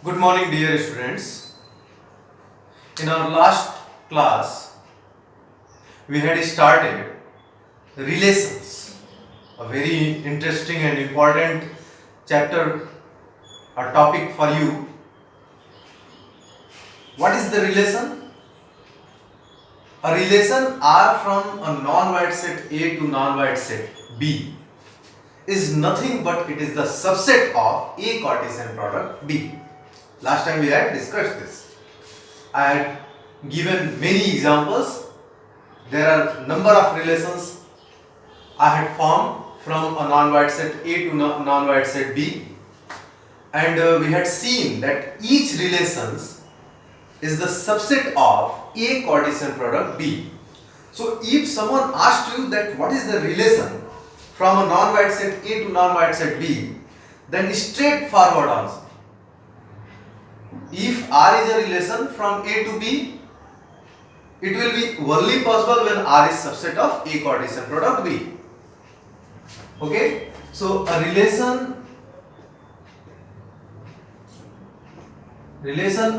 Good morning, dear students. In our last class, we had started relations, a very interesting and important chapter or topic for you. What is the relation? A relation R from a non-wide set A to non-wide set B is nothing but it is the subset of A Cartesian product B. Last time we had discussed this. I had given many examples. There are number of relations I had formed from a non-wide set A to non-wide set B, and we had seen that each relations is the subset of A Cartesian product B. So if someone asked you that what is the relation from a non-wide set A to non-wide set B, then straightforward answer. If R is a relation from A to B, it will be only possible when R is subset of A Cartesian product B. Okay, so a relation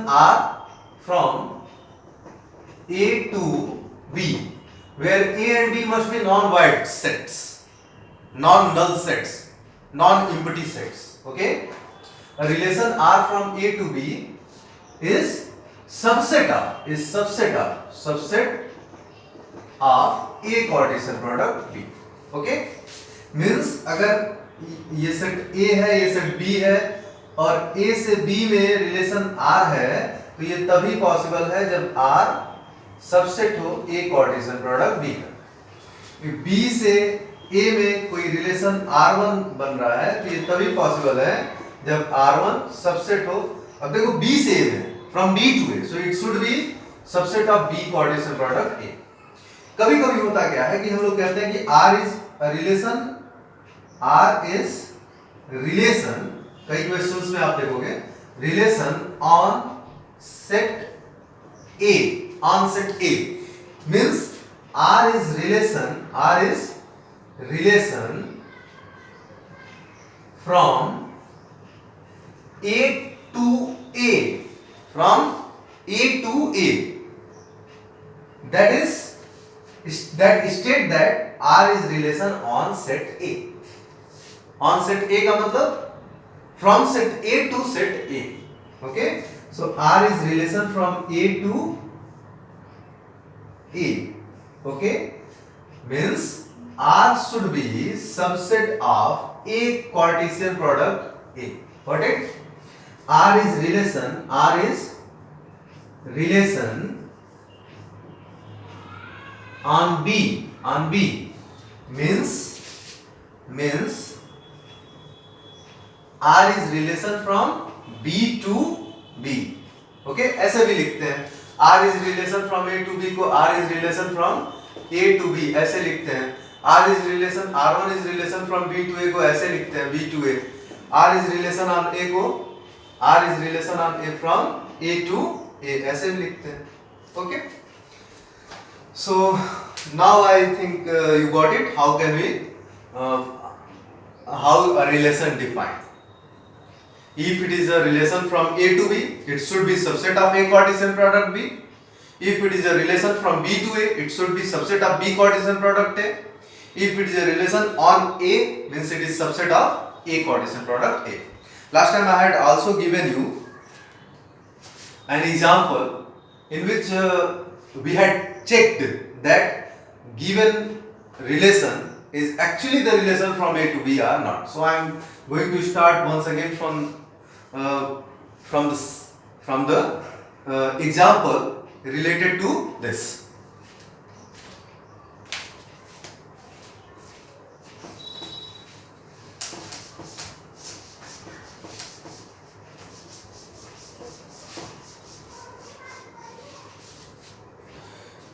R from A to B, where A and B must be non-wide sets, non-null sets, non-empty sets. Okay, a relation R from A to B is subset of A Cartesian product B. Okay, means अगर ये set A है, ये set B है और A से B में relation R है, तो ये तभी पॉसिबल है जब R सबसेट हो A कार्टेशियन प्रोडक्ट B का। B से A में कोई रिलेशन R1 बन रहा है, तो ये तभी पॉसिबल है जब R1 सबसेट हो। अब देखो B से A में, from B to A, so it should be subset of B Cartesian product A। कभी कभी होता क्या है कि हम लोग कहते हैं कि R is a relation, कई क्वेश्चंस में आप देखोगे relation on set A, means R is relation from A to A, that state that R is relation on set A. On set A का मतलब from set A to set A. Okay, so R is relation from A to A. Okay, means R should be subset of A Cartesian product A. Got it? R is relation on B means R is relation from B to B. Okay, ऐसे भी लिखते हैं R is relation from A to B को R is relation from A to B ऐसे लिखते हैं। R is relation R1 is relation from B to A को ऐसे लिखते हैं B to A। R is relation on A को R is relation on A from A to A ऐसे भी लिखते हैं। Okay, so now I think you got it. How can we how a relation defined? If it is a relation from A to B, it should be subset of A Cartesian product B. If it is a relation from B to A, it should be subset of B Cartesian product A. If it is a relation on A, means it is subset of A Cartesian product A. Last time I had also given you an example in which we had checked that given relation is actually the relation from A to B or not. So I am going to start once again from the example related to this.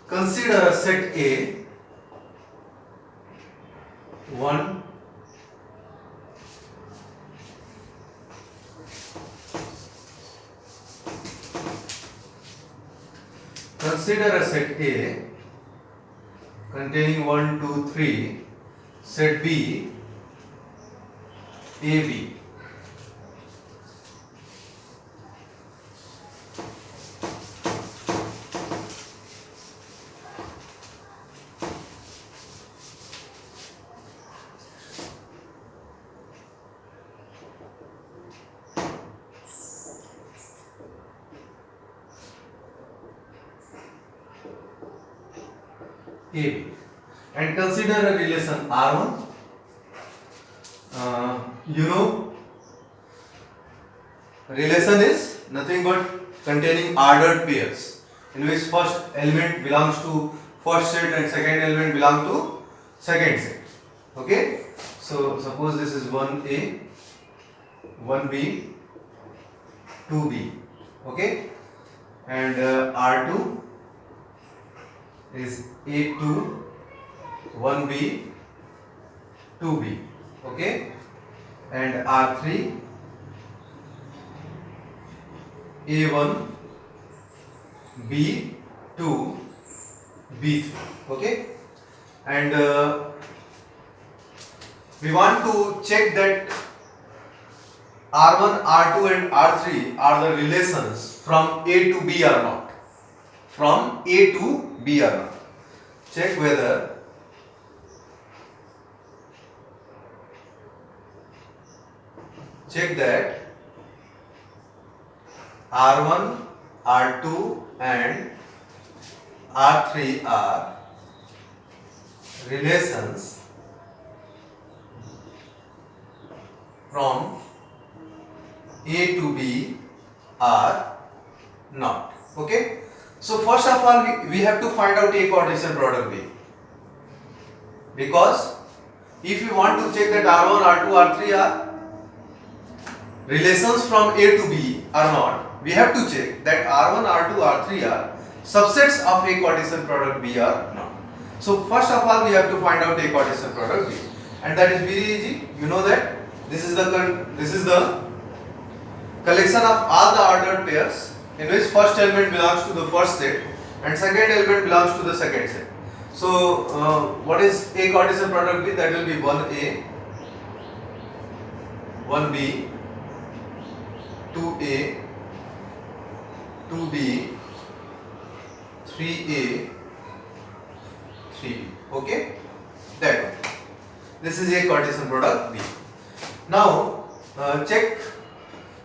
Consider a set A 1, consider a set A containing 1, 2, 3, set B AB. AB. And consider a relation R1. Relation is nothing but containing ordered pairs in which first element belongs to first set and second element belong to second set. Okay, so suppose this is 1A, 1B, 2B. Okay, and R2 is A2, 1B, 2B. Okay, and R3 A1, B2, B3. Okay, and we want to check that R1, R2 and R3 are the relations from A to B or not. From A to B or not. Check whether that R1, R2 and R3 are relations from A to B or not. Okay. So first of all we have to find out A Cartesian product B, because if we want to check that R1, R2, R3 are relations from A to B or not, we have to check that R1, R2, R3 are subsets of A Cartesian product B or not. So first of all we have to find out A Cartesian product B, and that is very easy. You know that this is the collection of all the ordered pairs in which first element belongs to the first set and second element belongs to the second set. So what is A Cartesian product B? That will be 1A, 1B, 2A, 2B, 3A, 3B. Okay, that one. This is A Cartesian product B. Now check.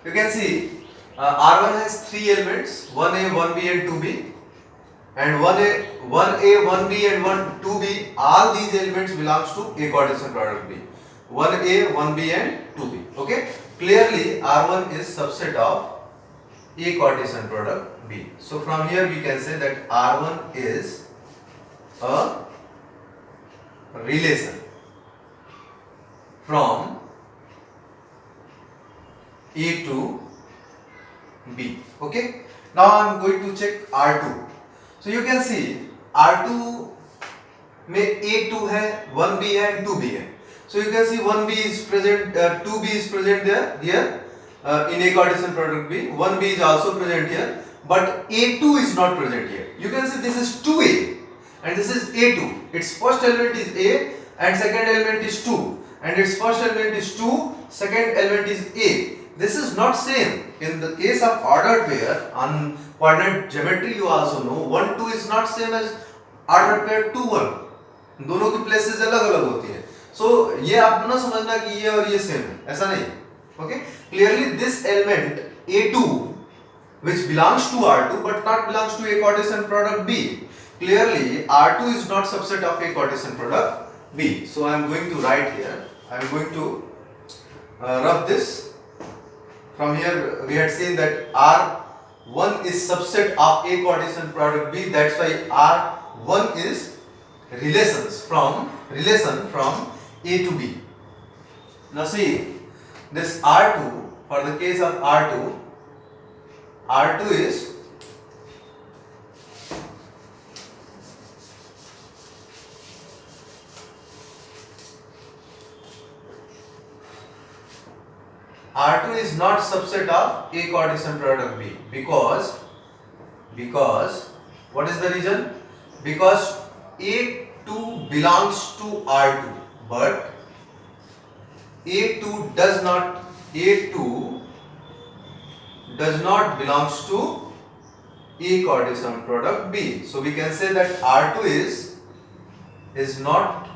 You can see R1 has 3 elements, 1A, 1B and 2B, and 1A, 1B and 2B, all these elements belongs to A Cartesian product B. 1A, 1B and 2B. Okay, clearly R1 is subset of A Cartesian product B. So from here we can say that R1 is a relation from A to B. Okay. Now I am going to check R2. So you can see R2 में A2 है, 1B है and 2B है. So you can see 1B is present, 2B is present there here in A Cartesian product B. 1B is also present here, but A2 is not present here. You can see this is 2A and this is A2. Its first element is A and second element is 2, and its first element is 2, second element is A. This is not same. In the case of ordered pair on coordinate geometry, you also know 1 2 is not same as ordered pair 2 1. दोनों की places अलग अलग होती है. So ये आप ना समझना कि ये और ये same है, ऐसा नहीं. Okay? Clearly this element A2 which belongs to R2 but not belongs to A Cartesian product B. Clearly R2 is not subset of A Cartesian product B. So I am going to write here. I am going to rub this. From here we had seen that R1 is subset of A Cartesian product B. That's why R1 is relation from A to B. Now see this R2, for the case of R2 is not subset of A Cartesian product B, because what is the reason? Because A2 belongs to R2 but A2 does not belongs to A Cartesian product B. So we can say that R2 is not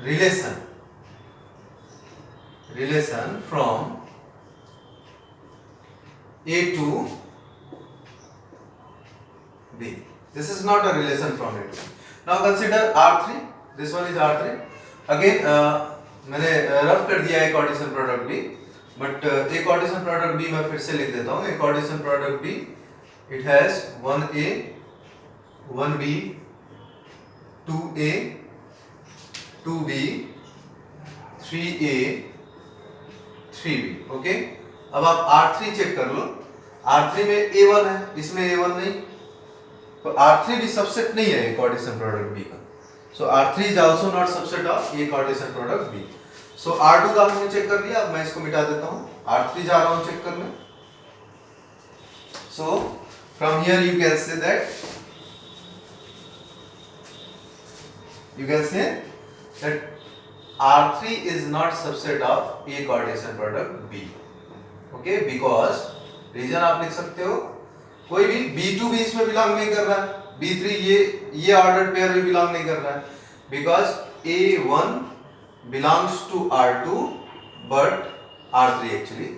relation from A to B. This is not a relation from A to B. Now consider R3. This one is R3. Again मैंने rough कर दिया है Cartesian product भी, but एक Cartesian product भी मैं फिर से लिख देता हूँ. एक कार्टेशियन प्रोडक्ट भी, it has 1a 1b 2a 2b 3a 3b. Okay, अब आप R3 चेक कर लो. R3 में a1 है, इसमें a1 नहीं, तो R3 भी सबसेट नहीं है कार्टेशियन प्रोडक्ट B का. सो R3 is also not subset of A Cartesian product B. So R2 का हमने चेक कर लिया. अब मैं इसको मिटा देता हूँ. R3 जा रहा हूँ चेक करने. So from here you can say that R3 is not subset of A Cartesian product B. Okay, because reason आप लिख सकते हो, कोई भी B2 भी इसमें बिलोंग नहीं कर रहा है, B3 ये ऑर्डर्ड पेयर भी बिलोंग नहीं कर रहा है, because A1 belongs to R2 but R3 actually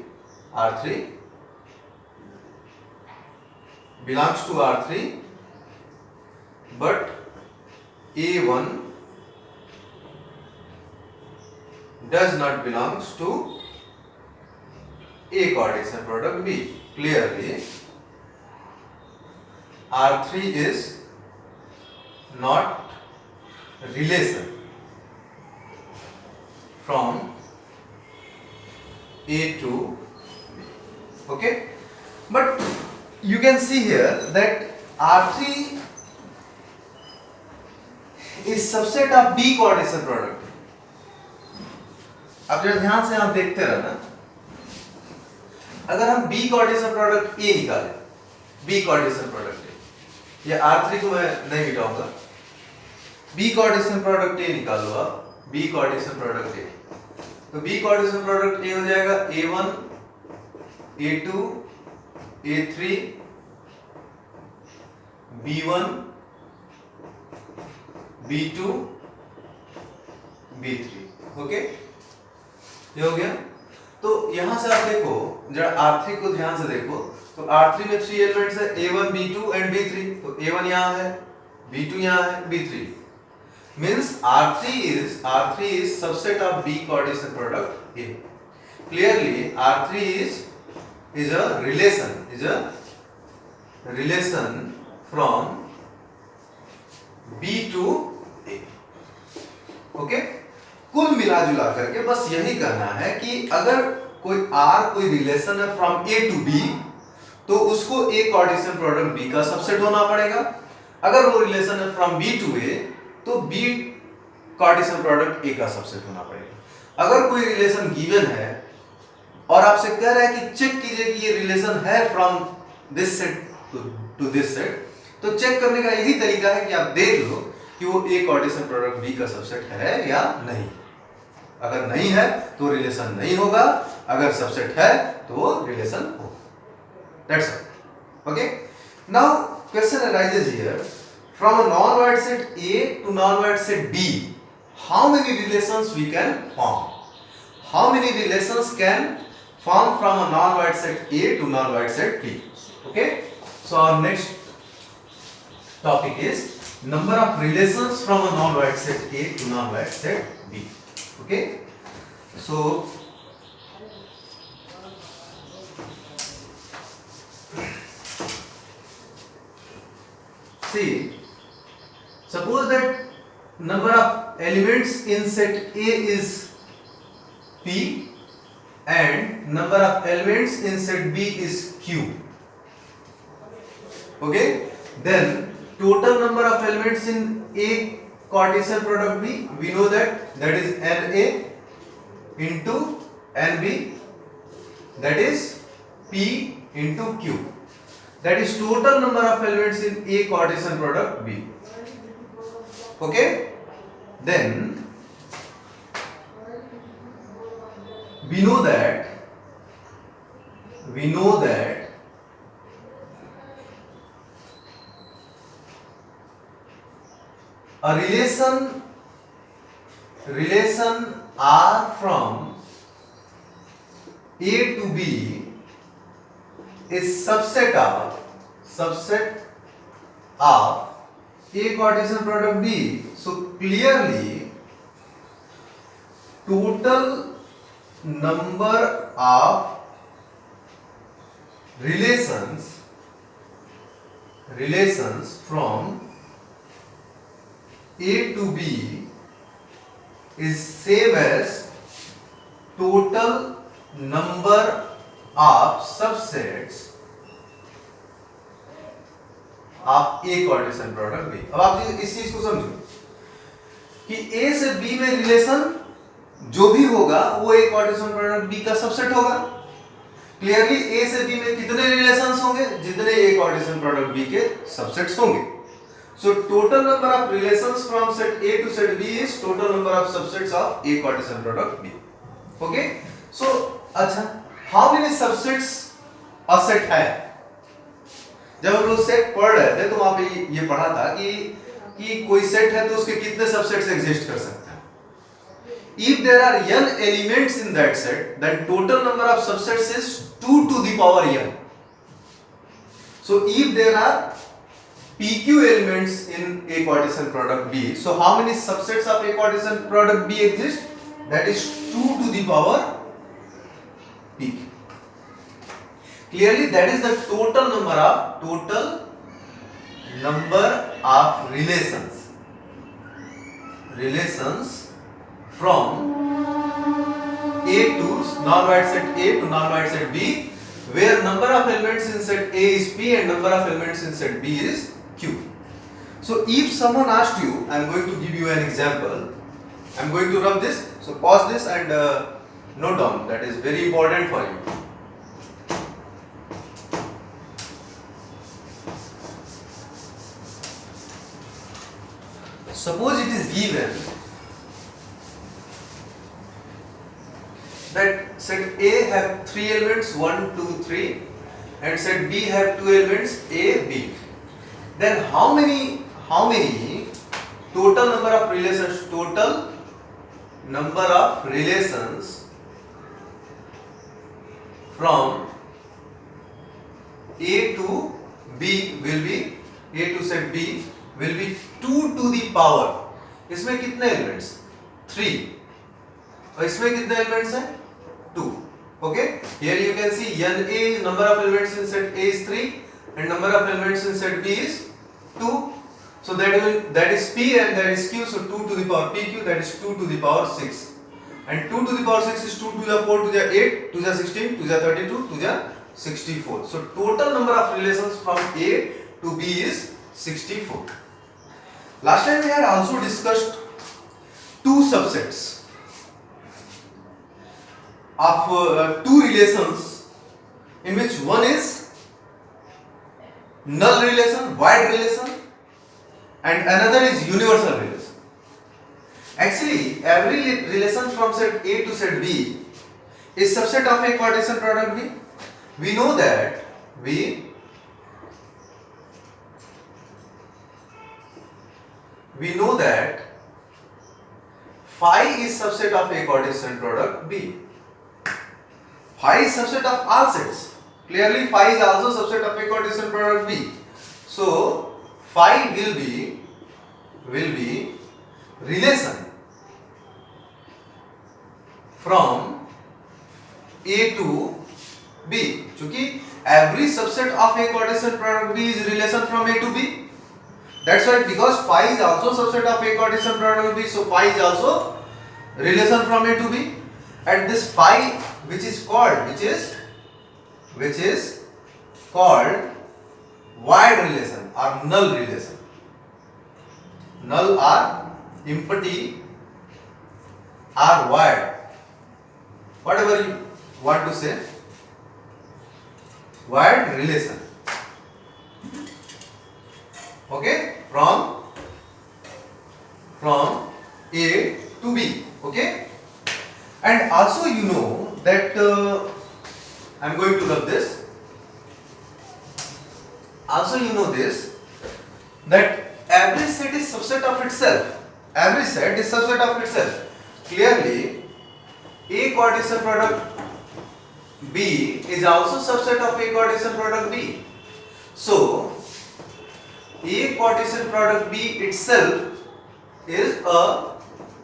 R3 belongs to R3 but A1 does not belongs to A Cartesian product B. Clearly R3 is not relation from A to B. Okay, but you can see here that R3 is subset of B Cartesian product. अब जरा ध्यान से आप देखते रहना. अगर हम B Cartesian product A निकालें, B कार्टेशियन प्रोडक्ट A, या R3 को मैं नहीं मिटाऊंगा, B कार्टेशियन प्रोडक्ट A निकालो आप. B कार्टेशियन प्रोडक्ट A, तो B कार्टेशियन प्रोडक्ट A हो जाएगा A1 A2 A3 B1 B2 B3. Okay, ये हो गया. तो यहां से आप देखो, जरा R3 को ध्यान से देखो, तो R3 में 3 एलिमेंट्स है, A1 B2 एंड B3. तो A1 यहां है, B2 यहां है, B3 means R3 is subset of B Cartesian product A. Clearly R3 is a relation from B to A. Okay, कुल मिला जुला करके बस यही कहना है कि अगर कोई R कोई रिलेशन है फ्रॉम A टू B, तो उसको A कार्टेशियन प्रोडक्ट B का सबसेट होना पड़ेगा. अगर वो रिलेशन है फ्रॉम B टू A, तो B कार्टेशियन प्रोडक्ट A का सबसेट होना पड़ेगा. अगर कोई रिलेशन गिवन है और आपसे कह रहा है कि चेक कीजिए कि ये रिलेशन है from this set to this set, तो चेक करने का यही तरीका है कि आप देख लो कि वो A कार्टेशियन प्रोडक्ट B का सबसेट है या नहीं. अगर नहीं है तो रिलेशन नहीं होगा, अगर सबसेट है तो रिलेशन होगा. That's all. Okay, now question arises here, from a non void set A to non void set B, how many relations we can form? How many relations can form from a non void set A to non void set B? Okay, so our next topic is number of relations from a non void set A to non void set B. Okay, so see, suppose that number of elements in set A is P and number of elements in set B is Q. Okay, then total number of elements in A Cartesian product B, we know that is NA into NB, that is P into Q. That is total number of elements in A Cartesian product B. Okay, then we know that a relation R from A to B is subset of A Cartesian product B. So clearly total number of relations from A to B is same as total number of subsets of A Cartesian product B. अब आप इस चीज को समझो कि ए से B में relation जो भी होगा वो ए कार्टेशियन प्रोडक्ट बी का सबसेट होगा। क्लियरली ए से बी में कितने रिलेशंस होंगे? जितने ए कार्टेशियन प्रोडक्ट बी के सबसेट्स होंगे। So total number of relations from set A to set B is total number of subsets of A Cartesian product B. Okay, so अच्छा, how many subsets a set है? जब हम लोग set पढ़ रहे थे तो वहां पे ये पढ़ा था कि कोई सेट है तो उसके कितने सबसेट्स एग्जिस्ट कर सकते हैं। If there are n elements in that set then total number of subsets is 2 to the power n। So if there are pq elements in a Cartesian product B, so how many subsets of a Cartesian product B exist? That is 2 to the power pq। Clearly that is the total number of relations from A to non-wide set A to non-wide set B, where number of elements in set A is P and number of elements in set B is Q. So if someone asked you, I am going to give you an example. I am going to rub this. So pause this and note down. That is very important for you. Suppose it is given that set A have 3 elements 1, 2, 3 and set B have 2 elements A, B. Then how many total number of relations from A to B will be A to set B will be 2 to the power। इसमें कितने elements? 3। और इसमें कितने elements हैं? 2। Okay, here you can see NA number of elements in set A is 3 and number of elements in set B is 2। So that is P and that is Q, so 2 to the power PQ, that is 2 to the power 6 and 2 to the power 6 is 2 to the 4 to the 8 to the 16 to the 32 to the 64। So total number of relations from A to B is 64। Last time we had also discussed two subsets of two relations in which one is null relation, wide relation and another is universal relation। Actually every relation from set A to set B is subset of a Cartesian product B। We know that we know that phi is subset of a Cartesian product B। Phi is subset of all sets। Clearly phi is also subset of a Cartesian product B। So phi will be relation from A to B। चूंकि every subset of a Cartesian product B is relation from A to B। That's why, because phi is also subset of a Cartesian product B, so phi is also relation from A to B, and this phi which is called wide relation or null relation, null or empty or wide, whatever you want to say, wide relation। Okay, from A to B। Okay, and also you know that I am going to rub this। Also you know this, that every set is subset of itself। Every set is subset of itself। Clearly A Cartesian product B is also subset of A Cartesian product B। So A Cartesian product B itself is a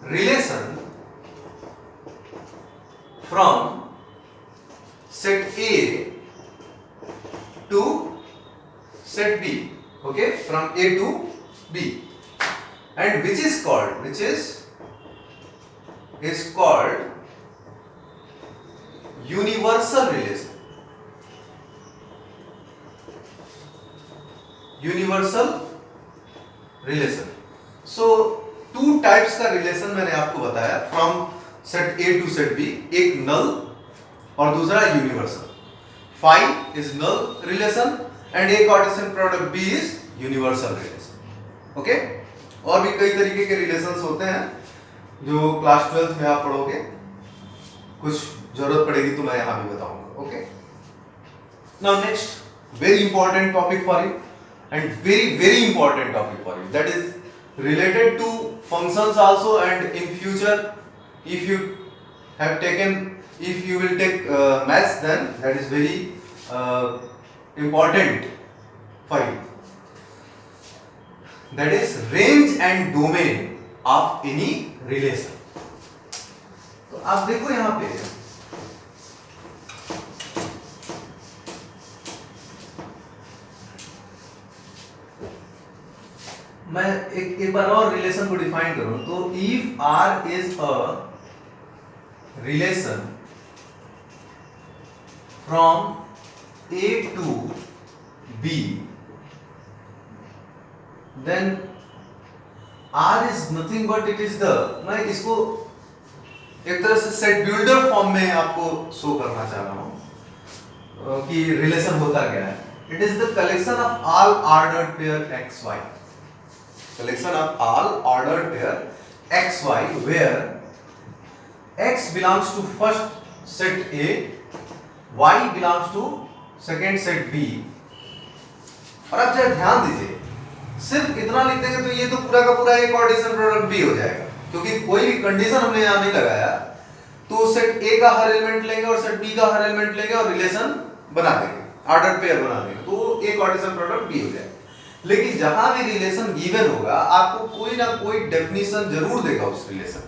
relation from set A to set B, okay, from A to B, and which is called universal relation. Universal relation. So two types का relation मैंने आपको बताया from set A to set B, एक null और दूसरा universal. Phi is null relation and A Cartesian product B is universal relation. Okay, और भी कई तरीके के रिलेशंस होते हैं जो क्लास 12th में आप पढ़ोगे, कुछ जरूरत पड़ेगी तो मैं यहां भी बताऊंगा. Okay, now next very important topic for you and very important topic for you, that is related to functions also, and in future if you will take maths, then that is very important for you, that is range and domain of any relation. तो आप देखो यहां पे मैं एक बार और relation को define करूं तो if R is a relation from A to B, then R is nothing but it is the, मैं इसको एक तरह से सेट बिल्डर फॉर्म में आपको शो करना चाह रहा हूं कि रिलेशन होता क्या है. It is the collection of all ordered pair XY, collection of all ordered pair XY where X belongs to first set A, Y belongs to second set B. और आप जरा ध्यान दीजिए, सिर्फ इतना लिख देंगे तो ये तो पूरा का पूरा एक कार्टेशियन प्रोडक्ट B हो जाएगा, क्योंकि कोई भी कंडीशन हमने यहाँ नहीं लगाया. तो सेट A का हर एलिमेंट लेंगे और सेट B का हर एलिमेंट लेंगे और रिलेशन बना देंगे, ऑर्डर पेयर बना देंगे, तो एक कार्टेशियन प्रोडक्ट B हो जाएगा. लेकिन जहां भी रिलेशन गिवन होगा आपको कोई ना कोई डेफिनेशन जरूर देगा उस रिलेशन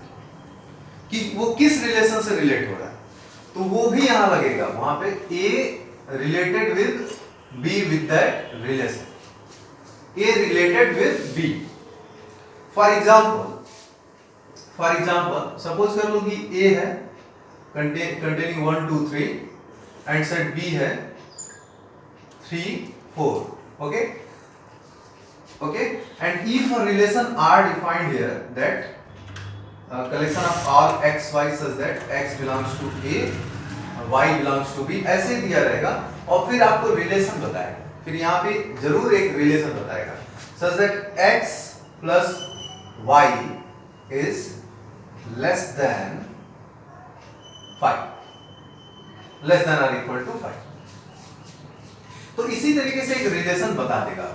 की कि वो किस रिलेशन से रिलेट हो रहा है, तो वो भी यहां लगेगा. वहां पे A related with B with that relation, A related with B. For example suppose कर लो कि A है कंटेनिंग 1 2 3 एंड सेट B है 3 4. Okay, and if a relation R defined here that collection of all X Y such that X belongs to A, Y belongs to B, ऐसे दिया रहेगा और फिर आपको रिलेशन बताएगा, फिर यहाँ पे जरूर एक रिलेशन बताएगा such that X plus Y is less than 5, less than or equal to 5. तो इसी तरीके से एक रिलेशन बता देगा.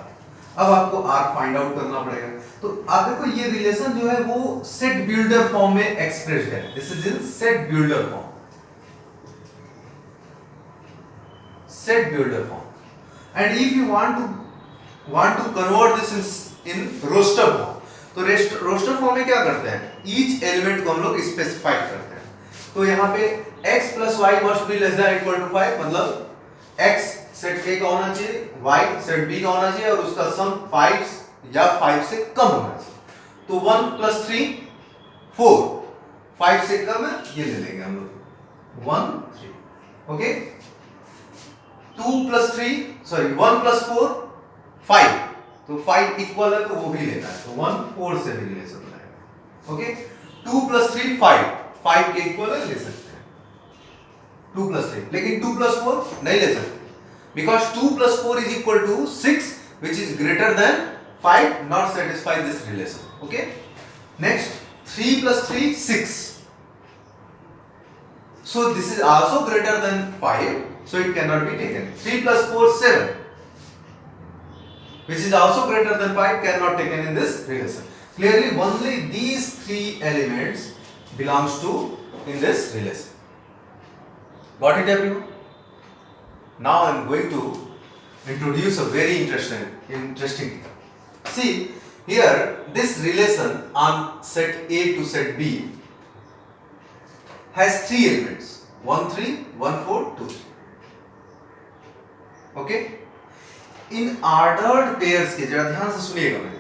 अब आपको R फाइंड आउट करना पड़ेगा. तो आप देखो ये रिलेशन जो है वो सेट बिल्डर फॉर्म में एक्सप्रेस्ड है. This is in set builder form, set builder form. And if you want to convert this in roster form, तो रोस्टर फॉर्म में क्या करते हैं, ईच एलिमेंट को हम लोग स्पेसिफाई करते हैं. तो यहाँ पे x plus y must be less than equal to 5, मतलब x सेट A का होना चाहिए, y सेट B का होना चाहिए और उसका सम 5 या 5 से कम होना चाहिए. तो 1 plus 3 4, 5 से कम है ये ले लेंगे हम लोग 1 3. ओके, 2 plus 3 सॉरी 1 plus 4 5, तो 5 इक्वल है तो वो भी लेना है, तो 1 4 से भी रिलेशन बनाएगा. ओके, 2 plus 3 5 के इक्वल है, ले सकते हैं 2 plus 3, लेकिन 2 plus 4 नहीं ले सकते because 2 plus 4 is equal to 6 which is greater than 5, not satisfy this relation. Okay, next 3 plus 3 6, so this is also greater than 5, so it cannot be taken. 3 plus 4 7 which is also greater than 5 cannot taken in this relation. Clearly only these three elements belongs to in this relation. Got it everyone? Now I am going to introduce a very interesting thing. See here, this relation on set A to set B has 3 elements, 1 3 1 4 2 3. Okay, in ordered pairs के, जरा ध्यान से सुनिएगा मेरे,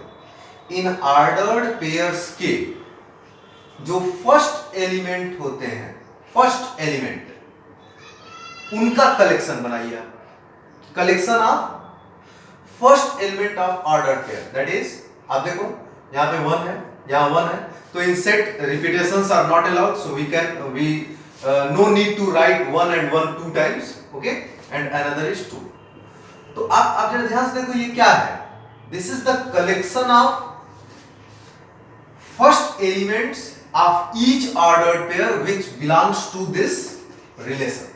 in ordered pairs के जो first element होते हैं, फर्स्ट एलिमेंट, उनका कलेक्शन बनाइए। Collection of first element of ordered pair, that is, आप देखो यहां पे 1 है, यहां 1 है, तो in set repetitions are not allowed, so we no need to write 1 and 1 2 times, okay, and another is 2। तो आप जरा ध्यान से देखो ये क्या है, this is the collection of first elements of each ordered pair which belongs to this relation.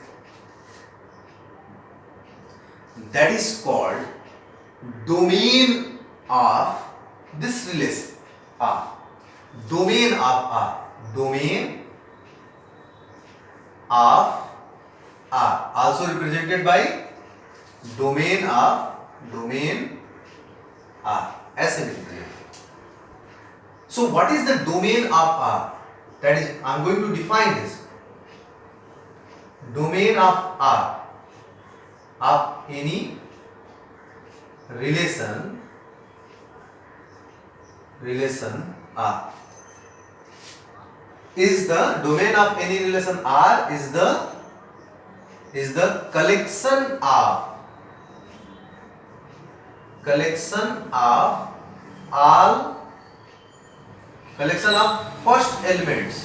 That is called domain of this relation. Domain of R. Domain of R, also represented by domain R. ऐसे लिखते हैं। So what is the domain of R? That is, I am going to define this. Domain of R, of any relation R is the domain of any relation R is the collection of first elements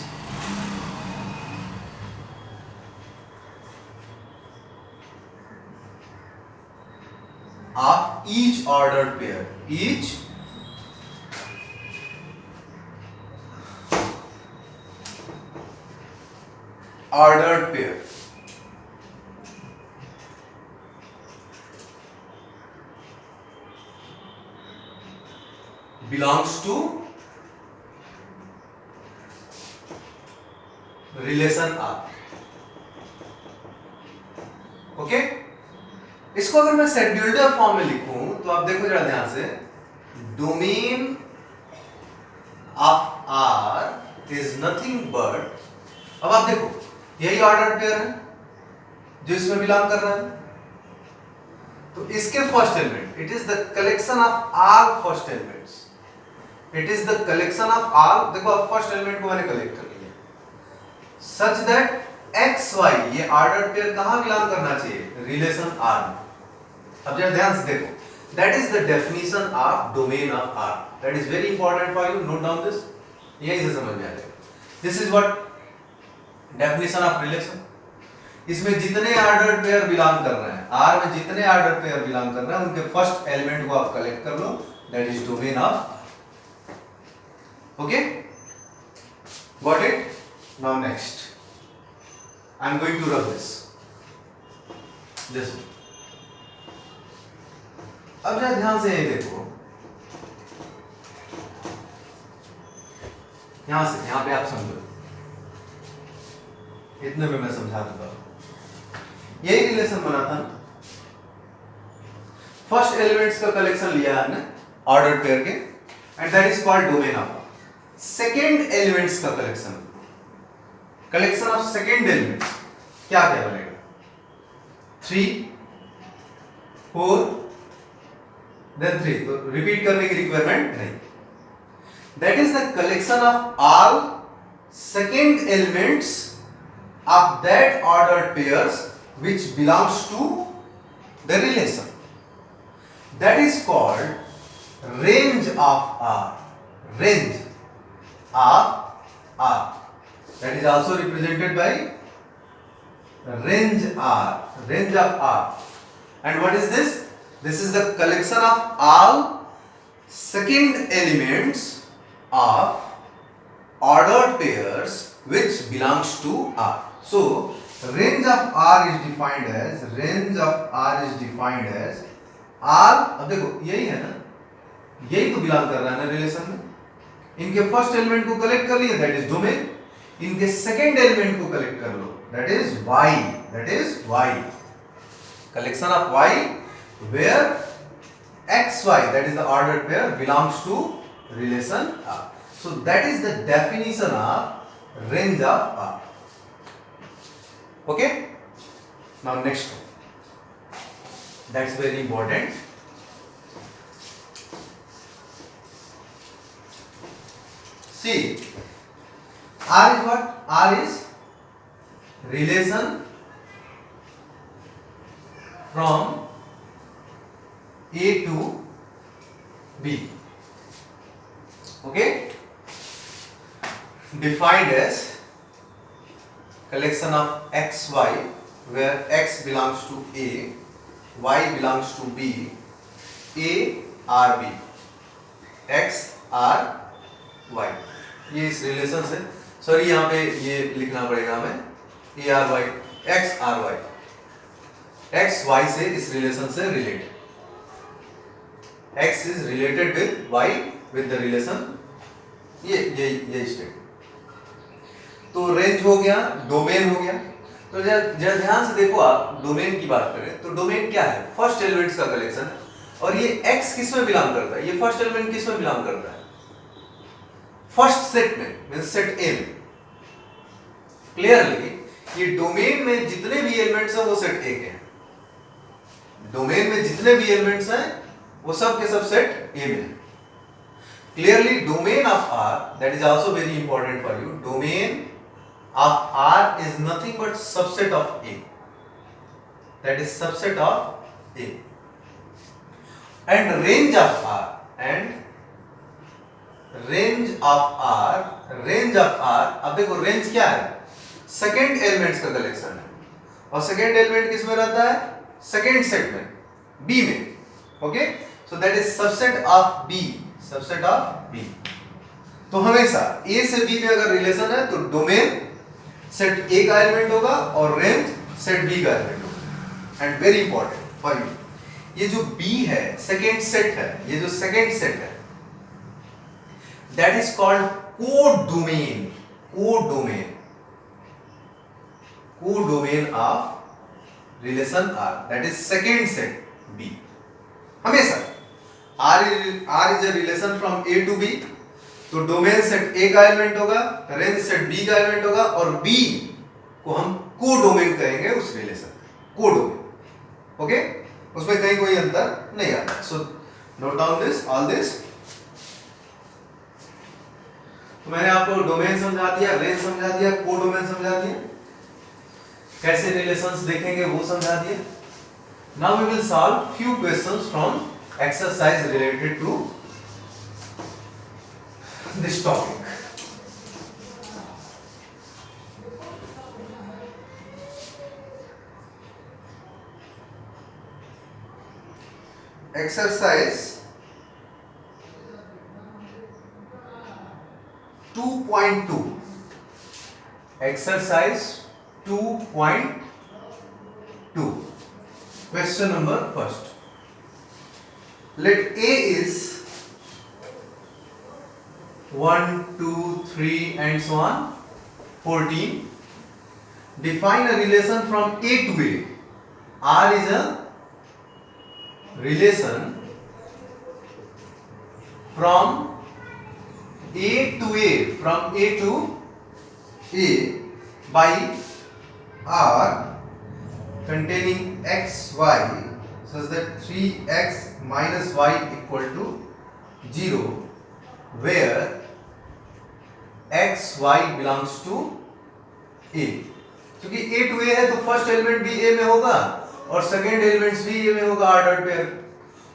of each ordered pair, each ordered pair belongs to relation R। Okay, इसको अगर मैं शेड्यूल्डर form में लिखूं तो आप देखो जरा ध्यान से, domain of R is nothing but, अब आप देखो यही ऑर्डर पेयर है जो इसमें बिलोंग कर रहा है, तो इसके first element, it is the collection of all first elements, it is the collection of all, देखो अब फर्स्ट एलिमेंट को मैंने कलेक्ट कर लिया, सच दैट एक्स वाई ये ऑर्डर्ड पेयर कहां बिलोंग करना चाहिए, रिलेशन R में। अब जरा ध्यान से देखो, that is the definition of domain of R, that is very important for you, note down this, यही से समझ में आ जाएगा। This is what definition of relation. इसमें जितने ऑर्डर्ड पेयर बिलोंग कर रहे हैं, R में जितने ऑर्डर्ड पेयर बिलोंग कर रहे हैं, उनके फर्स्ट एलिमेंट को आप कलेक्ट कर लो, that is domain of R। Okay, got it? Now next, I am going to rub this one. अब जरा ध्यान से ये देखो, यहां से यहां पे आप समझो, इतने में मैं समझा दूंगा। यही रिलेशन बना था, फर्स्ट एलिमेंट्स का कलेक्शन लिया है हमने ऑर्डर्ड पेयर के, and that is called domain of R। Second elements का कलेक्शन ऑफ सेकेंड एलिमेंट क्या क्या बनेगा, 3 4 देन 3, तो रिपीट करने की रिक्वायरमेंट नहीं, that is the collection of all second elements of that ordered pairs which belongs to the relation, that is called range of R, range of R, that is also represented by range R, range of R. And what is this? This is the collection of all second elements of ordered pairs which belongs to R. So range of R is defined as R, अब देखो यही है ना, यही तो belong कर रहा है ना रिलेशन में, इनके फर्स्ट एलिमेंट को कलेक्ट कर लिए, दैट इज डोमेन, इनके सेकेंड एलिमेंट को कलेक्ट कर लो, that is Y, collection of Y where xy, that is the ordered pair, belongs to relation R. So that is the definition of range of R. Okay, now next one, that's very important. See, R is what? R is relation from A to B. Okay, defined as collection of x, y, where x belongs to A, y belongs to B, A R B, x R y, ये इस relation से, sorry यहाँ पे ये लिखना पड़ेगा हमें, a R y, x R y, x y से इस रिलेशन से related, x is related with y with the relation, ये स्टेट। तो रेंज हो गया, डोमेन हो गया। तो जरा ध्यान से देखो, आप डोमेन की बात करें तो डोमेन क्या है? फर्स्ट एलिमेंट्स का कलेक्शन है। और ये x किस में बिलोंग करता है? ये फर्स्ट एलिमेंट किस में बिलोंग करता है? फर्स्ट सेट में, मींस सेट A में। क्लियरली ये डोमेन में जितने भी एलिमेंट्स हैं वो सेट A के हैं। डोमेन में जितने भी एलिमेंट्स हैं वो सब के सब सेट A में हैं। Clearly domain of R, that is also very important for you, domain of R is nothing but subset of A, that is subset of A, and range of R, and range of R, अब देखो range क्या है? Second elements का collection है, और second element किस में रहता है? सेकेंड सेट में, B में। Okay, so that is subset of B, subset of B। तो हमेशा A से B में अगर रिलेशन है तो डोमेन सेट A का एलिमेंट होगा और रेंज सेट B का एलिमेंट होगा। And very important for you, ये जो B है सेकेंड सेट है, ये जो सेकेंड सेट है that is called codomain, codomain of relation R, that is second set B। हमेशा R is a relation from A to B, तो domain set A का एलिमेंट होगा, रेंज सेट B का element होगा, और B को हम कोडोमेन कहेंगे उस रिलेशन, कोडोमेन। ओके, उसमें कहीं कोई अंतर नहीं आता। So note down this, all this. तो मैंने आपको डोमेन समझा दिया, रेंज समझा दिया, कोडोमेन समझा दिया, कैसे रिलेशंस देखेंगे वो समझा दिया। Now we will solve few questions from exercise related to this topic. Exercise 2.2. Exercise 2.2. Question number first. Let A is 1, 2, 3 and so on 14. Define a relation from A to A. R is a relation from A to A, from A to A by R containing x, y such that 3x minus y equal to 0, where x, y belongs to A। क्योंकि A to A है तो first element भी A में होगा और second elements भी A में होगा, ऑर्डर्ड पेयर।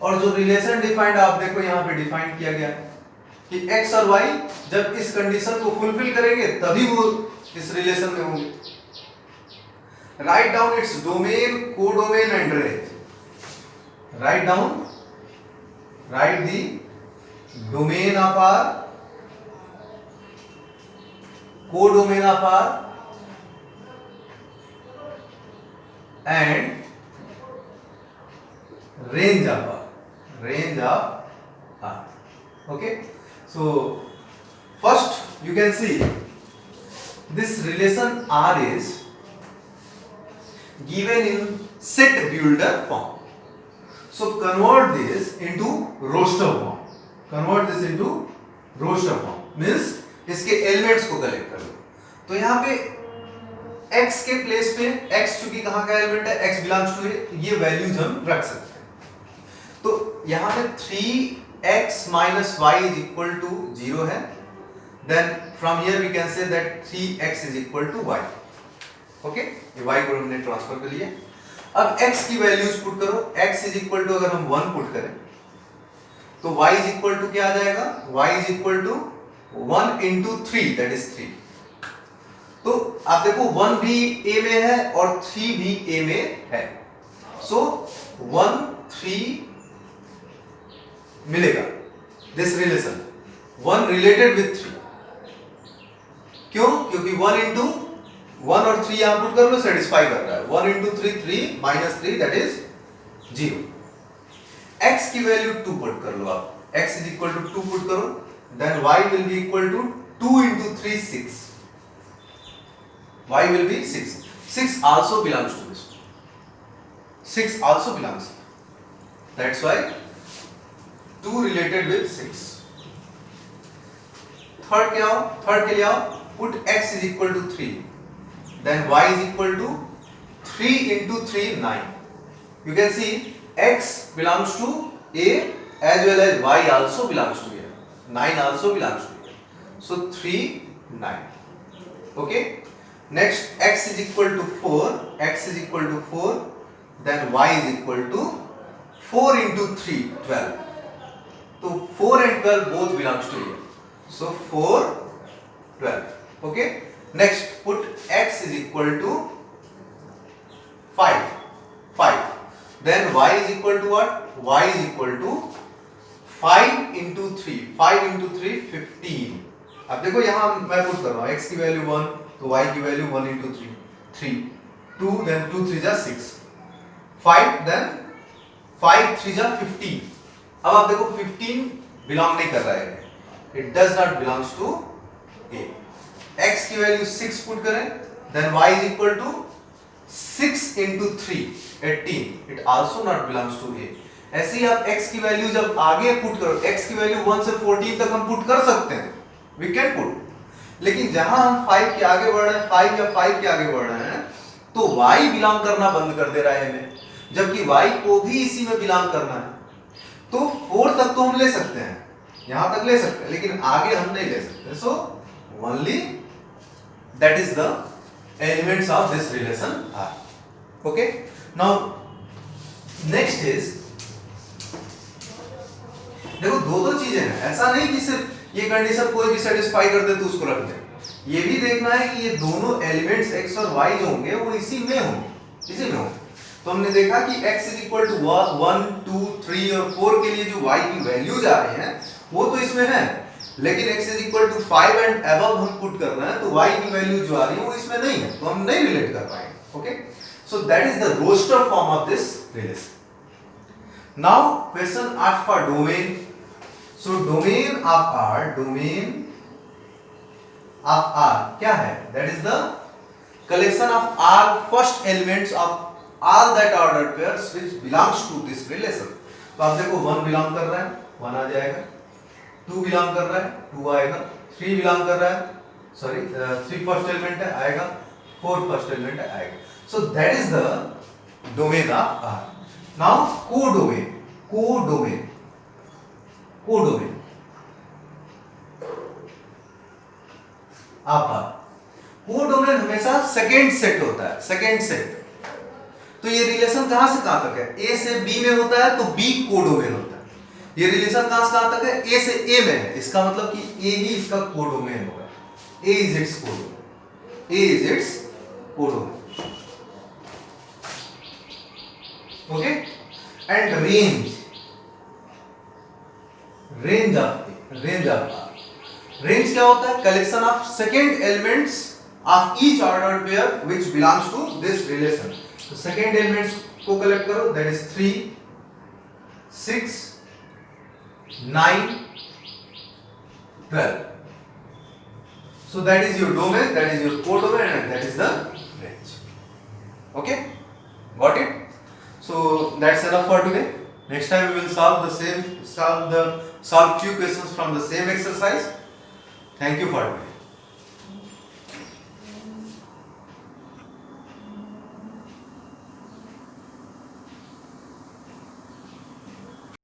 और जो रिलेशन डिफाइंड आप देखो यहाँ पे डिफाइन किया गया कि x और y जब इस कंडीशन को फुलफिल करेंगे तभी वो इस रिलेशन में होंगे। Write down its domain, codomain and range. Write the domain of R, codomain of R, and range of R. Okay, so first you can see this relation R is given in set builder form. So convert this into roster form. Convert this into roster form means इसके elements को collect कर लो। तो यहाँ पे x के place पे x चूंकि कहाँ का एलिमेंट है, x बिलोंग्स टू ए, ये वैल्यूज हम रख सकते हैं। तो यहाँ पे 3x minus y is equal to 0 है। Then from here we can say that 3x is equal to y. Okay, ये y को हमने ट्रांसफर कर लिया। अब x की वैल्यूज पुट करो। x इज इक्वल टू अगर हम 1 पुट करें तो y इज इक्वल टू क्या आ जाएगा, y is equal to 1 into 3 that is 3। तो आप देखो 1 भी a में है और 3 भी a में है, सो 1 3 मिलेगा। दिस रिलेशन 1 रिलेटेड विथ 3, क्यों? क्योंकि 1 into 1 और 3 यहां पुट कर लो, सेटिस्फाई कर रहा है। 1 into 3 3 minus 3 that is 0। x की वैल्यू 2 पुट कर लो आप, x is equal to 2 put करो, then y will be equal to 2 into 3 6, y will be 6. 6 also belongs to this. 6 also belongs. That's why 2 related with 6. Third क्या हो? Third के लिए आओ, put x is equal to 3. Then y is equal to 3 into 3 9. You can see x belongs to a as well as y also belongs to a. 9 also belongs to a. So 3 9. Okay. Next x is equal to 4, x is equal to 4, then y is equal to 4 into 3 12. So 4 and 12 both belongs to here. So 4 12. Okay. Next put x is equal to 5. Then y is equal to what? Y is equal to 5 into 3. 5 into 3 15. अब देखो यहाँ मैं put कर रहा हूँ x की value 1 तो y की वैल्यू 1 into 3 2, then 2 3 जा 6, 5 then 5 3 जा 15। अब आप देखो 15 बिलोंग नहीं कर रहा है, it does not belongs to a। x की वैल्यू 6 पुट करें, then y is equal to 6 into 3 18, it also not belongs to a। ऐसे ही आप x की वैल्यू जब आगे पुट करो, x की वैल्यू 1 से 14 तक हम पुट कर सकते हैं, वी कैन पुट, लेकिन जहां हम 5 के आगे बढ़ रहे हैं, 5 या 5 के आगे बढ़ रहे हैं, तो y बिलोंग करना बंद कर दे रहा है हमें, जबकि y को भी इसी में बिलोंग करना है। तो 4 तक तो हम ले सकते हैं, यहां तक ले सकते हैं, लेकिन आगे हम नहीं ले सकते। So only that is the elements of this relation are. Okay, now next is, देखो दो चीजें हैं, ऐसा नहीं कि सिर्फ ये कंडीशन कोई भी सेटिस्फाई कर दे तो उसको रख दे, ये भी देखना है कि ये दोनों एलिमेंट्स x और y जो होंगे वो इसी में होंगे, इसी में होंगे। तो हमने देखा कि x इज इक्वल टू 1 2 3 और 4 के लिए जो y की वैल्यूज आ रही हैं वो तो इसमें है, लेकिन x is equal to 5 and above हम पुट कर रहे हैं तो y की वैल्यू जो आ रही है वो इसमें नहीं है, तो हम नहीं रिलेट कर पाएंगे। Okay, so that is the roster form of this relation. Now question asked for domain. So domain of R क्या है? That is the collection of R first elements of all that ordered pairs which belongs to this relation। तो आप देखो 1 belong कर रहा है 1 आ जाएगा, 2 belong कर रहा है 2 आएगा, 3 बिलोंग कर रहा है, सॉरी 3 फर्स्ट एलिमेंट है आएगा, 4 फर्स्ट एलिमेंट है आएगा। So that is the domain of R। Now codomain आपका कोडोमेन हमेशा सेकेंड सेट होता है, सेकेंड सेट। तो ये रिलेशन कहां से कहां तक है? ए से बी में होता है तो बी कोडोमेन होता है। ये रिलेशन कहां से कहां तक है? ए से ए में है, इसका मतलब कि ए ही इसका कोडोमेन होगा। A is its codomain, A is its codomain. Okay, and range of range क्या होता है? Collection of second elements of each ordered pair which belongs to this relation. तो सेकेंड एलिमेंट्स को कलेक्ट करो, that is 3 6 9 12। So that is your domain, that is your codomain, and that is the range. Okay, got it? So that's enough for today. Next time we will solve few questions from the same exercise. Thank you for it.